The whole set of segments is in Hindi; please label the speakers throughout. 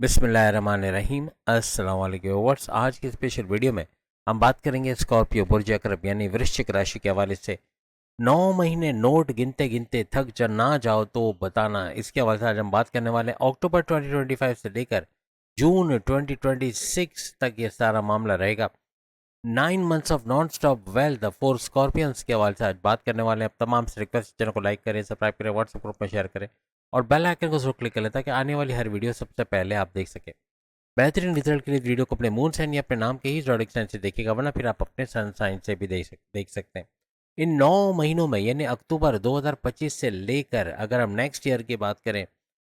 Speaker 1: बिस्मिल्लाहिर्रहमानिर्रहीम। अस्सलाम वालेकुम व्यूअर्स। आज की स्पेशल वीडियो में हम बात करेंगे स्कॉर्पियो बुर्ज अकरब यानी वृश्चिक राशि के हवाले से 9 महीने नोट गिनते गिनते थक जा ना जाओ तो बताना। इसके हवाले से आज हम बात करने वाले हैं अक्टूबर 2025 से लेकर जून 2026 तक ये सारा मामला रहेगा। 9 months of non stop wealth for scorpions के हवाले से आज बात करने वाले हैं। अब तमाम से रिक्वेस्ट चैनल को लाइक करें, सब्सक्राइब करें, व्हाट्सएप ग्रुप में शेयर करें और बेल आइकन को जरूर क्लिक कर लें ताकि आने वाली हर वीडियो सबसे पहले आप देख सकें। बेहतरीन रिजल्ट के लिए वीडियो को अपने मून साइन या अपने नाम के ही जॉडिक साइन से देखिएगा, वरना फिर आप अपने सन साइन से भी देख सकते हैं। इन 9 महीनों में यानी अक्टूबर 2025 से लेकर अगर हम नेक्स्ट ईयर की बात करें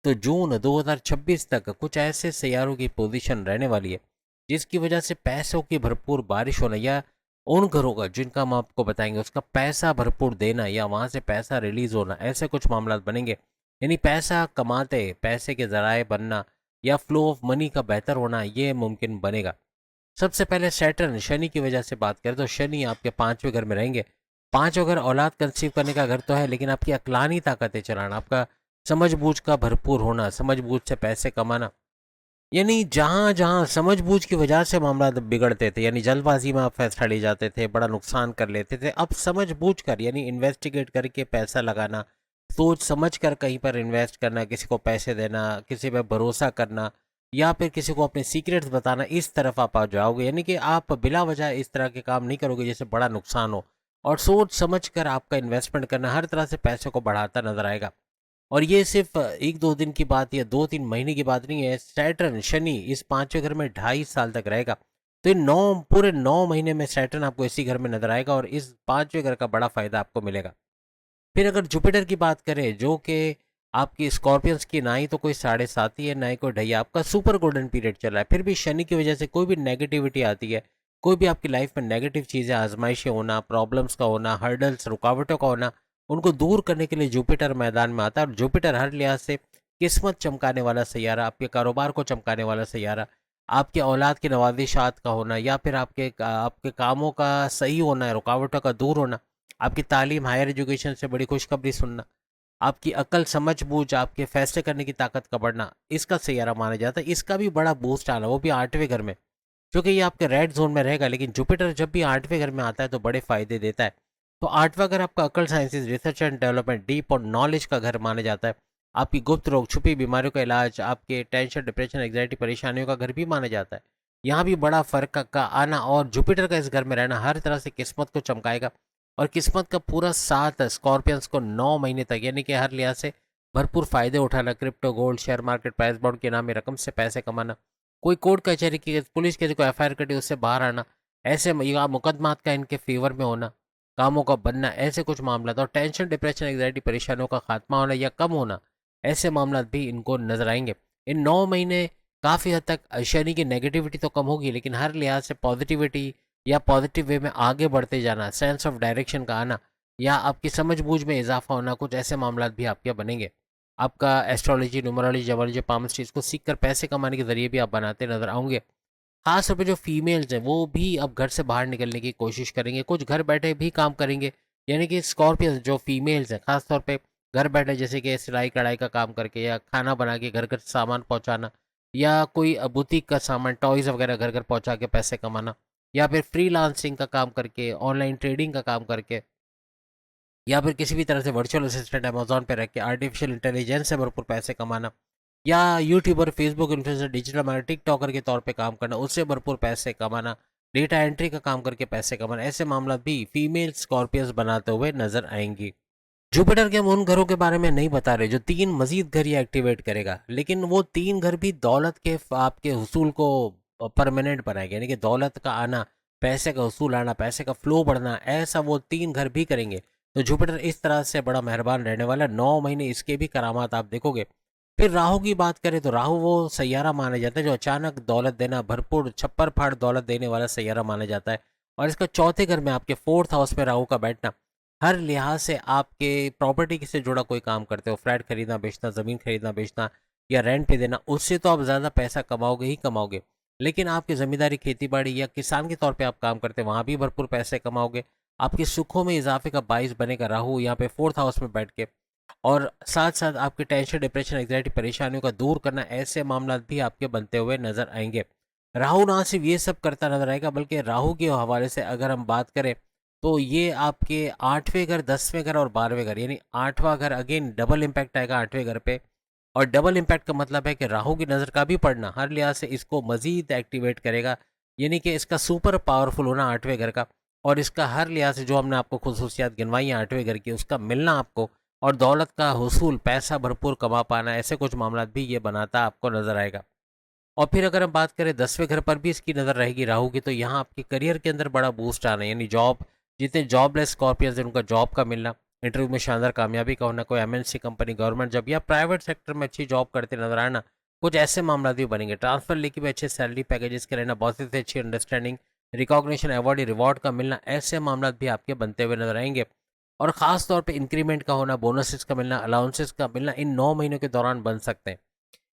Speaker 1: तो जून 2026 तक कुछ ऐसे सैयारों की पोजीशन रहने वाली है जिसकी वजह से पैसों की भरपूर बारिश होना या उन घरों का जिनका हम आपको बताएंगे उसका पैसा भरपूर देना या वहां से पैसा रिलीज होना, ऐसे कुछ मामला बनेंगे। यानी पैसा कमाते पैसे के जराए बनना या फ्लो ऑफ मनी का बेहतर होना ये मुमकिन बनेगा। सबसे पहले सैटर्न शनि की वजह से बात करें तो शनि आपके 5वें घर में रहेंगे। 5वां घर औलाद कंसीव करने का घर तो है, लेकिन आपकी अकलानी ताकतें चलाना, आपका समझबूझ का भरपूर होना, समझबूझ से पैसे कमाना। यानी जहाँ जहाँ समझबूझ की वजह से मामला बिगड़ते थे, यानी जल्दबाजी में आप फैसला ले जाते थे, बड़ा नुकसान कर लेते थे, अब समझबूझ कर यानी इन्वेस्टिगेट करके पैसा लगाना, सोच समझ कर कहीं पर इन्वेस्ट करना, किसी को पैसे देना, किसी पर भरोसा करना या फिर किसी को अपने सीक्रेट्स बताना, इस तरफ आप आ जाओगे। यानी कि आप बिला वजह इस तरह के काम नहीं करोगे जिससे बड़ा नुकसान हो, और सोच समझ कर आपका इन्वेस्टमेंट करना हर तरह से पैसे को बढ़ाता नजर आएगा। और ये सिर्फ 1-2 दिन की बात या 2-3 महीने की बात नहीं है। सैटर्न शनि इस 5वें घर में 2.5 साल तक रहेगा, तो ये पूरे 9 महीने में सैटर्न आपको इसी घर में नजर आएगा और इस 5वें घर का बड़ा फायदा आपको मिलेगा। फिर अगर जुपिटर की बात करें जो कि आपकी स्कॉर्पियंस की ना ही तो कोई 7.5 ही है ना ही कोई ढैया, आपका सुपर गोल्डन पीरियड चल रहा है, फिर भी शनि की वजह से कोई भी नेगेटिविटी आती है, कोई भी आपकी लाइफ में नेगेटिव चीज़ें, आजमाइशें होना, प्रॉब्लम्स का होना, हर्डल्स रुकावटों का होना, उनको दूर करने के लिए जुपिटर मैदान में आता है। और जुपिटर हर लिहाज से किस्मत चमकाने वाला सैयारा, आपके कारोबार को चमकाने वाला सैयारा, आपके औलाद की नवाजिशात का होना या फिर आपके आपके कामों का सही होना, रुकावटों का दूर होना, आपकी तालीम हायर एजुकेशन से बड़ी खुशखबरी सुनना, आपकी अकल समझ बूझ, आपके फैसले करने की ताकत का बढ़ना, इसका सैयारा माना जाता है। इसका भी बड़ा बूस्ट आना, वो भी 8वें घर में, क्योंकि ये आपके रेड जोन में रहेगा। लेकिन जुपिटर जब भी 8वें घर में आता है तो बड़े फायदे देता है। तो 8वां घर आपका अकल, sciences, research and development, deep और नॉलेज का घर माना जाता है। आपकी गुप्त रोग, छुपी बीमारियों का इलाज, आपके टेंशन, डिप्रेशन, एग्जाइटी, परेशानियों का घर भी माना जाता है। यहाँ भी बड़ा फर्क का आना और जुपिटर का इस घर में रहना हर तरह से किस्मत को चमकाएगा। और किस्मत का पूरा साथ स्कॉर्पियंस को 9 महीने तक यानी कि हर लिहाज से भरपूर फायदे उठाना, crypto, gold, share market, price bond के नाम में रकम से पैसे कमाना, कोई कोर्ट कचहरी की पुलिस के को एफआईआर कटी उससे बाहर आना, ऐसे या मुकदमात का इनके फेवर में होना, कामों का बनना, ऐसे कुछ मामला। और टेंशन, डिप्रेशन, एग्जाइटी, परेशानियों का खात्मा होना या कम होना, ऐसे मामला भी इनको नजर आएंगे। इन 9 महीने काफ़ी हद तक शनि की नेगेटिविटी तो कम होगी, लेकिन हर लिहाज से पॉजिटिविटी या पॉजिटिव वे में आगे बढ़ते जाना, सेंस ऑफ डायरेक्शन का आना या आपकी समझबूझ में इजाफा होना, कुछ ऐसे मामला भी आपके बनेंगे। आपका एस्ट्रोलॉजी, न्यूमरोलॉजी, जमोलॉजी, पामस्ट्री, इसको सीख कर पैसे कमाने के जरिए भी आप बनाते नजर आओगे। खास तौर पे जो फीमेल्स हैं वो भी अब घर से बाहर निकलने की कोशिश करेंगे, कुछ घर बैठे भी काम करेंगे। यानी कि स्कॉर्पियंस जो फीमेल्स हैं खास तौर पे घर बैठे, जैसे कि सिलाई कढ़ाई का काम करके या खाना बना के घर घर सामान पहुंचाना या कोई बुटीक का सामान, टॉयज वगैरह घर घर पहुंचा के पैसे कमाना, या फिर फ्रीलांसिंग का काम करके, ऑनलाइन ट्रेडिंग का काम करके, या फिर किसी भी तरह से वर्चुअल असिस्टेंट अमेजोन पे रख के आर्टिफिशियल इंटेलिजेंस से भरपूर पैसे कमाना, या YouTuber, Facebook influencer, digital marketer, TikToker के तौर पे काम करना, उससे भरपूर पैसे कमाना, डेटा एंट्री का काम करके पैसे कमाना, ऐसे मामला भी फीमेल स्कॉर्पियंस बनाते हुए नजर आएंगी। जुपिटर के हम उन घरों के बारे में नहीं बता रहे जो 3 मजीद घर ये एक्टिवेट करेगा, लेकिन वो 3 घर भी दौलत के आपके हुसूल को परमानेंट बनाएंगे। यानी कि दौलत का आना, पैसे का हुसूल आना, पैसे का फ्लो बढ़ना, ऐसा वो 3 घर भी करेंगे। तो जुपिटर इस तरह से बड़ा मेहरबान रहने वाला। 9 महीने इसके भी करामात आप देखोगे। फिर राहु की बात करें तो राहु वो सैयारा माना जाता है जो अचानक दौलत देना, भरपूर छप्पर फाड़ दौलत देने वाला सैयारा माना जाता है। और इसका चौथे घर में आपके 4th हाउस में राहु का बैठना हर लिहाज से आपके प्रॉपर्टी से जुड़ा कोई काम करते हो, फ्लैट खरीदना बेचना, ज़मीन खरीदना बेचना या रेंट पे देना, उससे तो आप ज़्यादा पैसा कमाओगे ही कमाओगे। लेकिन आपकी ज़मींदारी, खेती बाड़ी या किसान के तौर पे आप काम करते हैं, वहाँ भी भरपूर पैसे कमाओगे। आपके सुखों में इजाफे का बाइस बनेगा राहु यहाँ पे 4th हाउस में बैठ के। और साथ साथ आपके टेंशन, डिप्रेशन, एंग्जाइटी, परेशानियों का दूर करना, ऐसे मामला भी आपके बनते हुए नजर आएंगे। राहु ना सिर्फ ये सब करता नजर आएगा, बल्कि राहु के हवाले से अगर हम बात करें तो ये आपके 8वें घर, 10वें घर और 12वें घर, यानी 8वां घर अगेन डबल इम्पैक्ट आएगा 8वें घर पे। और डबल इम्पैक्ट का मतलब है कि राहु की नज़र का भी पड़ना हर लिहाज से इसको मजीद एक्टिवेट करेगा, यानी कि इसका सुपर पावरफुल होना 8वें घर का, और इसका हर लिहाज से जो हमने आपको खुसूसियात गिनवाई हैं 8वें घर की, उसका मिलना आपको, और दौलत का हुसूल, पैसा भरपूर कमा पाना, ऐसे कुछ मामला भी ये बनाता आपको नजर आएगा। और फिर अगर हम बात करें 10वें घर पर भी इसकी नज़र रहेगी राहु की, तो यहाँ आपके करियर के अंदर बड़ा बूस्ट आना है, यानी जॉब, जितने जॉबलेस स्कॉर्पियंस हैं उनका जॉब का मिलना, इंटरव्यू में शानदार कामयाबी का होना, कोई एमएनसी कंपनी, गवर्नमेंट जॉब या प्राइवेट सेक्टर में अच्छी जॉब करते नजर आना, कुछ ऐसे मामला भी बनेंगे। ट्रांसफर लेके भी अच्छे सैलरी पैकेजेस के रहना, बॉसेस से अच्छी अंडरस्टैंडिंग, रिकॉग्निशन, अवार्ड, रिवॉर्ड का मिलना, ऐसे मामला भी आपके बनते हुए नजर आएंगे। और खास तौर पे इंक्रीमेंट का होना, बोनसेस का मिलना, अलाउंसेस का मिलना इन 9 महीनों के दौरान बन सकते हैं।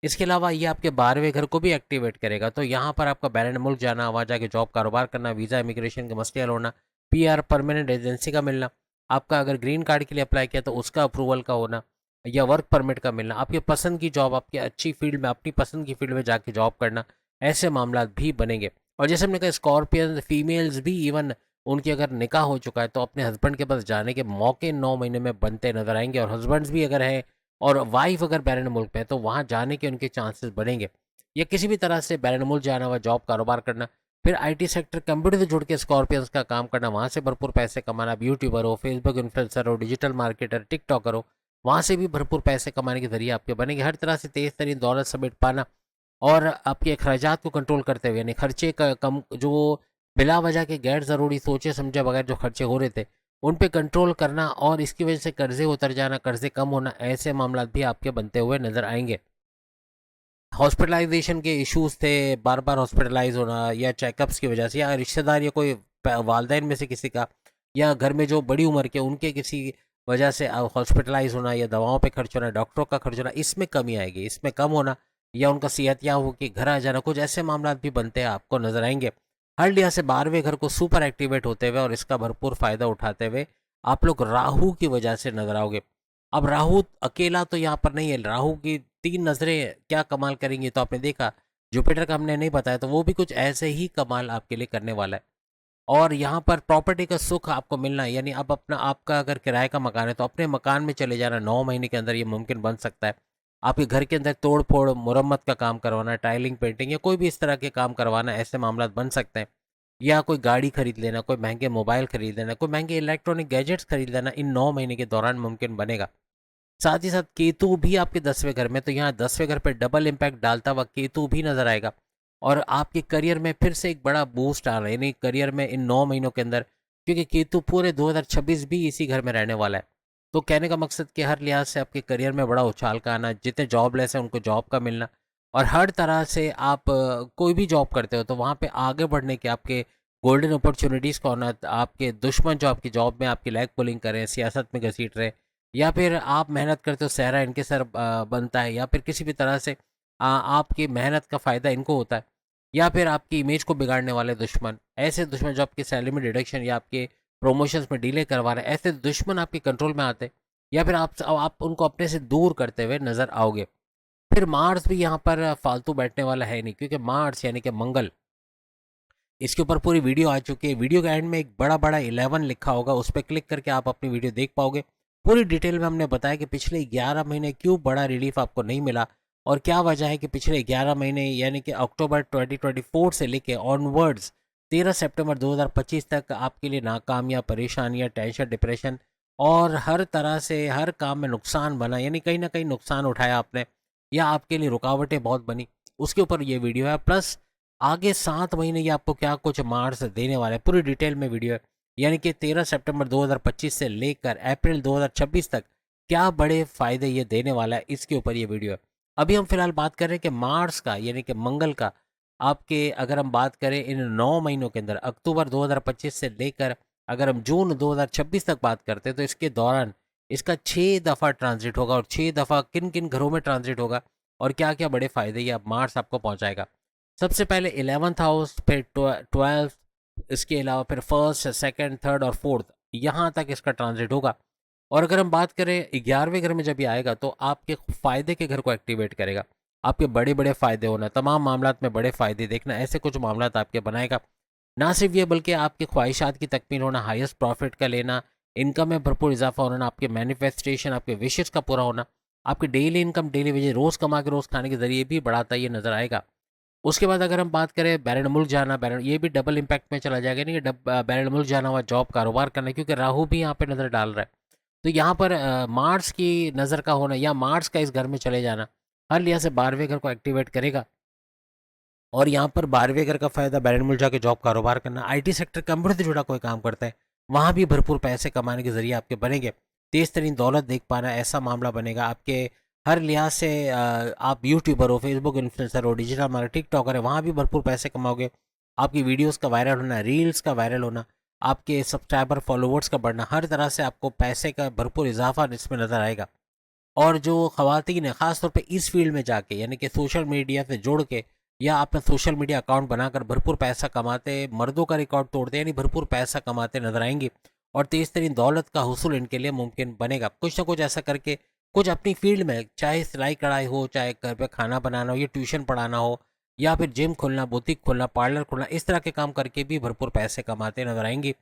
Speaker 1: इसके अलावा ये आपके 12वें घर को भी एक्टिवेट करेगा, तो यहाँ पर आपका बैरन मुल्क जाना, वहाँ जाके जॉब कारोबार करना, वीज़ा इमिग्रेशन के मसले हल होना, पीआर परमानेंट रेजिडेंसी का मिलना, आपका अगर ग्रीन कार्ड के लिए अप्लाई किया तो उसका अप्रूवल का होना, या वर्क परमिट का मिलना, आपकी पसंद की जॉब, आपकी अच्छी फील्ड में, अपनी पसंद की फील्ड में जाके जॉब करना, ऐसे मामला भी बनेंगे। और जैसे हमने कहा स्कॉर्पियन फीमेल्स भी इवन उनकी अगर निकाह हो चुका है तो अपने हस्बैंड के पास जाने के मौके 9 महीने में बनते नजर आएंगे, और हस्बैंड्स भी अगर है और वाइफ अगर बैरन मुल्क में है तो वहाँ जाने के उनके चांसेस बढ़ेंगे, या किसी भी तरह से बैरन मुल्क जाना हुआ, जॉब कारोबार करना। फिर आईटी सेक्टर, कंप्यूटर से जुड़ के स्कॉर्पियंस का काम करना, वहाँ से भरपूर पैसे कमाना, आप यूट्यूबर हो, फेसबुक इन्फ्लुएंसर हो, डिजिटल मार्केटर, टिकटॉकर हो, वहाँ से भी भरपूर पैसे कमाने के जरिए आपके बनेंगे। हर तरह से तेज़ तरीन दौलत समेट पाना, और आपके अखराजात को कंट्रोल करते हुए, यानी खर्चे का कम, जो बिला वजह के गैर ज़रूरी सोचे समझे बगैर जो खर्चे हो रहे थे उन पे कंट्रोल करना, और इसकी वजह से कर्जे उतर जाना, कर्जे कम होना, ऐसे मामला भी आपके बनते हुए नजर आएंगे। हॉस्पिटलाइजेशन के इश्यूज थे, बार बार हॉस्पिटलाइज होना, या चेकअप्स की वजह से, या रिश्तेदार या कोई वालदेन में से किसी का, या घर में जो बड़ी उम्र के उनके किसी वजह से हॉस्पिटलाइज होना, या दवाओं पे खर्च होना, डॉक्टरों का खर्च होना, इसमें कमी आएगी, इसमें कम होना, या उनका सेहतियाब हो कि घर आ जाना, कुछ ऐसे मामला भी बनते हैं आपको नजर आएंगे। हर लिहाज से 12वें घर को सुपर एक्टिवेट होते हुए और इसका भरपूर फायदा उठाते हुए आप लोग राहु की वजह से नजर आओगे। अब राहु अकेला तो यहाँ पर नहीं है, राहु की 3 नजरें क्या कमाल करेंगी तो आपने देखा। जुपिटर का हमने नहीं बताया, तो वो भी कुछ ऐसे ही कमाल आपके लिए करने वाला है। और यहाँ पर प्रॉपर्टी का सुख आपको मिलना है, यानी अब अपना, आपका अगर किराए का मकान है तो अपने मकान में चले जाना 9 महीने के अंदर, ये मुमकिन बन सकता है। आपके घर के अंदर तोड़ फोड़, मुरम्मत का काम करवाना, टाइलिंग, पेंटिंग या कोई भी इस तरह के काम करवाना, ऐसे मामला बन सकते हैं। या कोई गाड़ी खरीद लेना, कोई महंगे मोबाइल खरीद लेना, कोई महंगे इलेक्ट्रॉनिक गैजेट्स खरीद लेना, इन 9 महीने के दौरान मुमकिन बनेगा। साथ ही साथ केतु भी आपके 10वें घर में, तो यहाँ 10वें घर पे डबल इम्पैक्ट डालता हुआ केतु भी नजर आएगा, और आपके करियर में फिर से एक बड़ा बूस्ट आ रहा है, यानी करियर में इन 9 महीनों के अंदर, क्योंकि केतु पूरे 2026 भी इसी घर में रहने वाला है। तो कहने का मकसद कि हर लिहाज से आपके करियर में बड़ा उछाल का आना, जितने जॉबलेस हैं उनको जॉब का मिलना, और हर तरह से आप कोई भी जॉब करते हो तो वहाँ पे आगे बढ़ने के आपके गोल्डन अपॉर्चुनिटीज़ का होना, आपके दुश्मन जो आपकी जॉब में आपकी लैग पुलिंग करें, सियासत में घसीट रहे, या फिर आप मेहनत करते हो सहरा इनके सर बनता है, या फिर किसी भी तरह से आपकी मेहनत का फ़ायदा इनको होता है, या फिर आपकी इमेज को बिगाड़ने वाले दुश्मन, ऐसे दुश्मन जो आपकी सैलरी में डिडक्शन या आपके प्रमोशंस में डिले करवा रहे हैं, ऐसे दुश्मन आपके कंट्रोल में आते हैं, या फिर आप उनको अपने से दूर करते हुए नज़र आओगे। फिर मार्स भी यहाँ पर फालतू बैठने वाला है नहीं, क्योंकि मार्स यानी कि मंगल, इसके ऊपर पूरी वीडियो आ चुकी है। वीडियो के एंड में एक बड़ा बड़ा 11 लिखा होगा, उस पर क्लिक करके आप अपनी वीडियो देख पाओगे। पूरी डिटेल में हमने बताया कि पिछले 11 महीने क्यों बड़ा रिलीफ आपको नहीं मिला, और क्या वजह है कि पिछले 11 महीने यानी कि अक्टूबर 2024 से लेके ऑनवर्ड्स 13 सितंबर 2025 तक आपके लिए नाकामियाँ, परेशानियाँ, टेंशन, डिप्रेशन, और हर तरह से हर काम में नुकसान बना, यानी कहीं ना कहीं नुकसान उठाया आपने, या आपके लिए रुकावटें बहुत बनी, उसके ऊपर ये वीडियो है। प्लस आगे 7 महीने ये आपको क्या कुछ मार्क्स देने वाला है, पूरी डिटेल में वीडियो है, यानी कि 13 सितंबर 2025 से लेकर अप्रैल 2026 तक क्या बड़े फायदे ये देने वाला है, इसके ऊपर ये वीडियो है। अभी हम फिलहाल बात कर रहे हैं कि मार्स का यानी कि मंगल का, आपके अगर हम बात करें इन 9 महीनों के अंदर, अक्टूबर 2025 से लेकर अगर हम जून 2026 तक बात करते हैं, तो इसके दौरान इसका 6 दफ़ा ट्रांजिट होगा, और 6 दफ़ा किन किन घरों में ट्रांजिट होगा, और क्या क्या बड़े फायदे ये अब मार्स आपको पहुंचाएगा। सबसे पहले 11th हाउस, फिर 12th, इसके अलावा फिर फर्स्ट, सेकंड, थर्ड और फोर्थ, यहाँ तक इसका ट्रांजिट होगा। और अगर हम बात करें 11वें घर में जब ये आएगा तो आपके फ़ायदे के घर को एक्टिवेट करेगा। आपके बड़े-बड़े फ़ायदे होना, तमाम मामलात में बड़े फ़ायदे देखना, ऐसे कुछ मामलात आपके बनाएगा। ना सिर्फ ये बल्कि आपकी ख्वाहिशात की तकमील होना, हाईएस्ट प्रॉफिट का लेना, इनकम में भरपूर इजाफा होना, आपके मैनिफेस्टेशन, आपके विशेज़ का पूरा होना, आपकी डेली इनकम, डेली वेजेस रोज़ कमा के रोज़ खाने के ज़रिए भी बढ़ाता ये नज़र आएगा। उसके बाद अगर हम बात करें बैरन मुल्क जाना, बैरन ये भी डबल इम्पैक्ट में चला जाएगा, नहीं बैरन मुल्क जाना हुआ, जॉब कारोबार करना, क्योंकि राहु भी यहाँ पे नज़र डाल रहा है। तो यहाँ पर मार्स की नज़र का होना या मार्स का इस घर में चले जाना हर लिहाज से 12वें घर को एक्टिवेट करेगा। और यहाँ पर 12वें घर का फ़ायदा बैरन मुल्क जाके जॉब कारोबार करना, आईटी सेक्टर कंप्यूटर से जुड़ा कोई काम करता है वहाँ भी भरपूर पैसे कमाने के ज़रिए आपके बनेंगे। तेज़ तरीन दौलत देख पाना, ऐसा मामला बनेगा आपके हर लिहाज से। आप यूट्यूबर हो, फेसबुक इन्फ्लुएंसर हो, डिजिटल मार्केट टिकटॉकर है, वहाँ भी भरपूर पैसे कमाओगे। आपकी वीडियोस का वायरल होना, रील्स का वायरल होना, आपके सब्सक्राइबर फॉलोवर्स का बढ़ना, हर तरह से आपको पैसे का भरपूर इजाफा इसमें नज़र आएगा। और जो ख़वातीन है ख़ास तौर पे इस फील्ड में जाके, यानी कि सोशल मीडिया से जुड़ के या अपना सोशल मीडिया अकाउंट बनाकर भरपूर पैसा कमाते, मर्दों का रिकॉर्ड तोड़ते, यानी भरपूर पैसा कमाते नजर आएंगे। और तेज़ तरीन दौलत का हुसूल इनके लिए मुमकिन बनेगा। कुछ ना कुछ ऐसा करके कुछ अपनी फील्ड में, चाहे सिलाई कढ़ाई हो, चाहे घर पे खाना बनाना हो, या ट्यूशन पढ़ाना हो, या फिर जिम खोलना, बुटीक खोलना, पार्लर खोलना, इस तरह के काम करके भी भरपूर पैसे कमाते नजर आएंगे।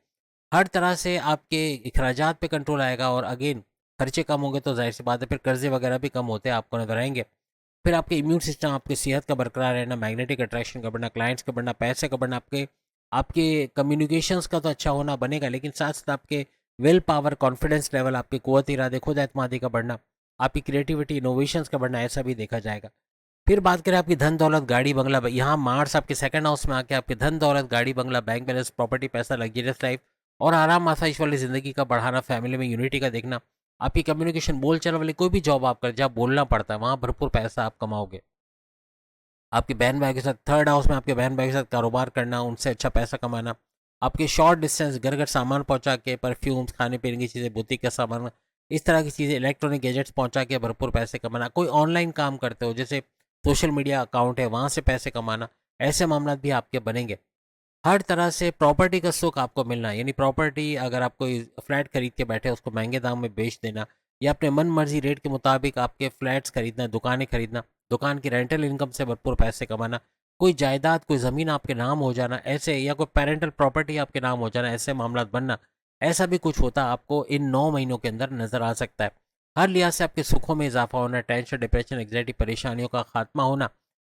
Speaker 1: हर तरह से आपके अखराजात पे कंट्रोल आएगा। और अगेन खर्चे कम होंगे तो जाहिर सी बात है फिर कर्जे वगैरह भी कम होते हैं आपको नजर आएंगे। फिर आपके इम्यून सिस्टम, आपकी सेहत का बरकरार रहना, मैग्नेटिक अट्रैक्शन का बढ़ना, क्लाइंट्स का बढ़ना, पैसे का बढ़ना, आपके आपके कम्युनिकेशंस का तो अच्छा होना बनेगा, लेकिन साथ साथ आपके विल पावर, कॉन्फिडेंस लेवल, आपकी कुव्वत इरादे, खुद एतमादी का बढ़ना, आपकी क्रिएटिविटी, इनोवेशंस का बढ़ना, ऐसा भी देखा जाएगा। फिर बात करें आपकी धन दौलत, गाड़ी बंगला, यहाँ मार्स आपके सेकंड हाउस में आके आपके धन दौलत, गाड़ी बंगला, बैंक बैलेंस, प्रॉपर्टी, पैसा, लग्जरियस लाइफ और आराम आसाइश वाली ज़िंदगी का बढ़ाना, फैमिली में यूनिटी का देखना, आपकी कम्युनिकेशन, बोल चाल वाली कोई भी जॉब आप कर, जहाँ बोलना पड़ता है वहाँ भरपूर पैसा आप कमाओगे। आपके बहन भाई के साथ थर्ड हाउस में आपके बहन भाई के साथ कारोबार करना, उनसे अच्छा पैसा कमाना, आपके शॉर्ट डिस्टेंस घर घर सामान पहुंचा के, परफ्यूम्स, खाने पीने की चीज़ें, बुटीक का सामान, इस तरह की चीज़ें, इलेक्ट्रॉनिक गैजेट्स पहुंचा के भरपूर पैसे कमाना। कोई ऑनलाइन काम करते हो, जैसे सोशल मीडिया अकाउंट है, वहाँ से पैसे कमाना, ऐसे मामला भी आपके बनेंगे। हर तरह से प्रॉपर्टी का सुख आपको मिलना, यानी प्रॉपर्टी अगर आप कोई फ्लैट खरीद के बैठे उसको महंगे दाम में बेच देना, या अपने मन मर्जी रेट के मुताबिक आपके फ्लैट्स खरीदना, दुकानें खरीदना, दुकान की रेंटल इनकम से भरपूर पैसे कमाना, कोई जायदाद, कोई ज़मीन आपके नाम हो जाना ऐसे, या कोई पेरेंटल प्रॉपर्टी आपके नाम हो जाना, ऐसे मामला बनना, ऐसा भी कुछ होता आपको इन 9 महीनों के अंदर नज़र आ सकता है। हर लिहाज से आपके सुखों में इजाफा होना, टेंशन, डिप्रेशन, एग्जाइटी, परेशानियों का खात्मा होना,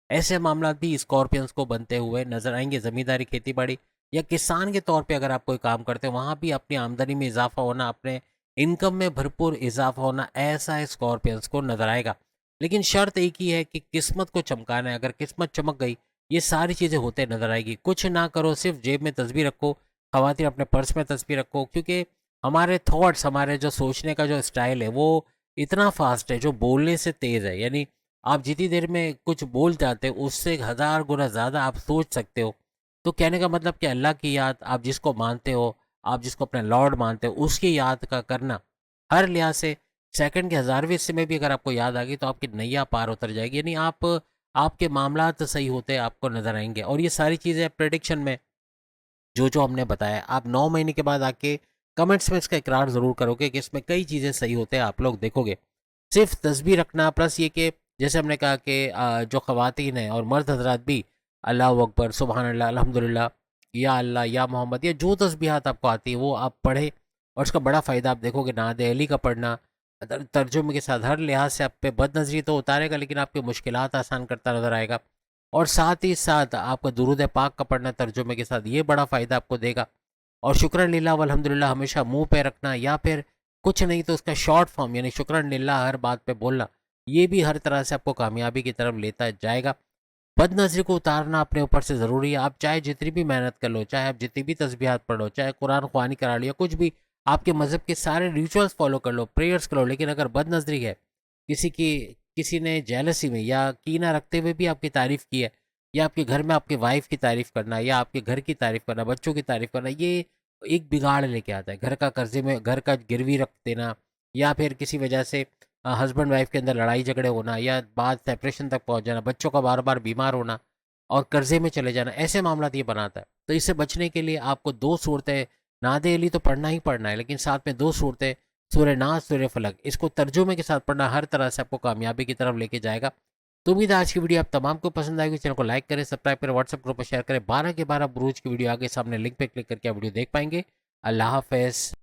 Speaker 1: ऐसे मामला भी स्कॉर्पियंस को बनते हुए नजर आएंगे। ज़मींदारी, खेती बाड़ी या किसान के तौर पे अगर आप कोई काम करते हो, वहाँ भी अपनी आमदनी में इजाफा होना, अपने इनकम में भरपूर इजाफा होना, ऐसा स्कॉर्पियंस को नजर आएगा। लेकिन शर्त एक ही है कि किस्मत को चमकाना है। अगर किस्मत चमक गई, ये सारी चीज़ें होते नजर आएगी। कुछ ना करो, सिर्फ जेब में तस्वीर रखो, खवातीन अपने पर्स में तस्वीर रखो, क्योंकि हमारे थॉट्स, हमारे जो सोचने का जो स्टाइल है वो इतना फास्ट है, जो बोलने से तेज़ है। यानी आप जितनी देर में कुछ बोल जाते हो उससे 1000 गुना ज़्यादा आप सोच सकते हो। तो कहने का मतलब कि अल्लाह की याद, आप जिसको मानते हो, आप जिसको अपने लॉर्ड मानते हो, उसकी याद का करना हर लिहाज से सेकंड के 1000वें हिस्से में भी अगर आपको याद आ गई तो आपकी नैया पार उतर जाएगी। यानी आप, आपके मामलात सही होते आपको नजर आएंगे। और ये सारी चीज़ें प्रेडिक्शन में जो जो हमने बताया, आप 9 महीने के बाद आके कमेंट्स में इसका इकरार ज़रूर करोगे कि इसमें कई चीज़ें सही होते हैं, आप लोग देखोगे। सिर्फ तस्बीह रखना, प्लस ये कि जैसे हमने कहा कि जो ख़वातीन हैं और मर्द हजरात भी अल्लाह अकबर, सुबहान अल्लाह, अल्हम्दुलिल्लाह, या अल्लाह, या मोहम्मद, या जो तस्बीहात आपको आती है वो आप पढ़े। और उसका बड़ा फ़ायदा आप देखोगे। नाद अली का पढ़ना तर्जुमे के साथ हर लिहाज से आप पे बद नज़री तो उतारेगा, लेकिन आपकी मुश्किलात आसान करता नज़र आएगा। और साथ ही साथ आपका दुरूद पाक का पढ़ना तर्जुमे के साथ, ये बड़ा फ़ायदा आपको देगा। और शुक्रन लिल्लाह वल्हम्दुलिल्लाह हमेशा मुंह पे रखना, या फिर कुछ नहीं तो उसका शॉर्ट फॉर्म यानी शुक्रन लिल्लाह हर बात पे बोलना, ये भी हर तरह से आपको कामयाबी की तरफ लेता जाएगा। बदनज़री को उतारना अपने ऊपर से ज़रूरी है। आप चाहे जितनी भी मेहनत कर लो, चाहे आप जितनी भी तस्बीहात पढ़ो, चाहे कुरान ख्वानी करा लो, या कुछ भी आपके मज़हब के सारे रिचुअल्स फॉलो कर लो, प्रेयर्स करो, लेकिन अगर बदनज़री है, किसी की, किसी ने जेलसी में या कीना रखते हुए भी आपकी तारीफ़ की है, या आपके घर में आपके वाइफ की तारीफ़ करना, या आपके घर की तारीफ़ करना, बच्चों की तारीफ़ करना, ये एक बिगाड़ लेके आता है। घर का कर्जे में, घर का गिरवी रख देना, या फिर किसी वजह से हस्बैंड वाइफ के अंदर लड़ाई झगड़े होना, या बात सेपरेशन तक पहुंच जाना, बच्चों का बार बार बीमार होना और कर्जे में चले जाना, ऐसे मामला ये बनाता है। तो इससे बचने के लिए आपको 2 सूरतें, नादे अली तो पढ़ना ही पढ़ना है, लेकिन साथ में 2 सूरतें सूर्य नाथ सूर्य फलक, इसको तर्जुमे के साथ पढ़ना हर तरह से आपको कामयाबी की तरफ लेके जाएगा। तो उम्मीद है आज की वीडियो आप तमाम को पसंद आएगी। चैनल को लाइक करें, सब्सक्राइब करें, व्हाट्सएप ग्रुप पर शेयर करें। 12 के 12 बुरूज की वीडियो आगे सामने लिंक पे क्लिक करके आप वीडियो देख पाएंगे। अल्लाह हाफिज़।